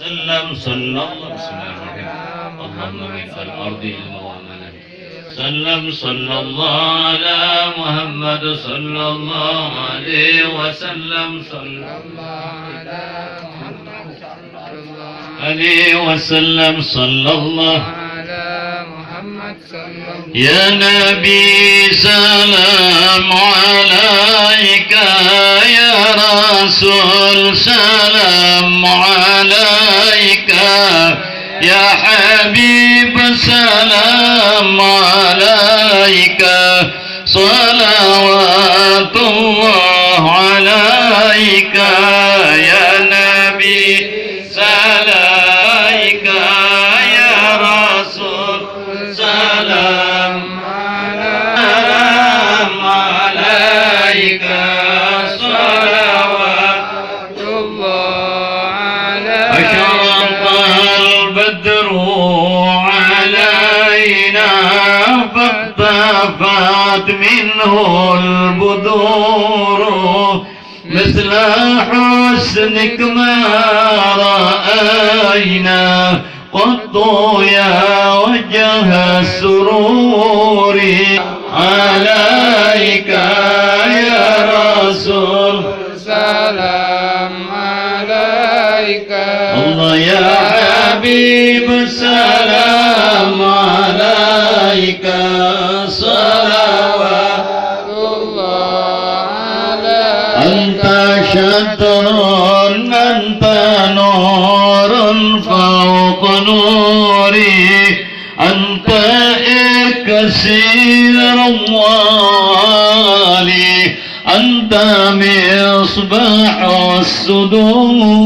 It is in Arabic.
وسلم صلى الله بسم الله الرحمن الرحيم اللهم من الأرض المؤمنة سلم صلى الله على محمد صلى الله عليه وسلم صلى الله على محمد صلى الله عليه وسلم صلى الله على محمد صلى الله يا نبي سلام عليك يا رسول سلام عليك يا حبيب سلام عليك صلوات الله عليك يا نبي سلام يا رسول سلام عليك صلوات الله عليك أشرق البدر علينا فاختفت منه البدور مثل حسنك ما رأينا قط يا وجه السرور عليك يا رسول سلام عليك الله يا حبيب سلام عليك صلوات الله عليك أنت شطر أنت نور فوق نوري أنت كثير أموالي أنت مصباح الصدور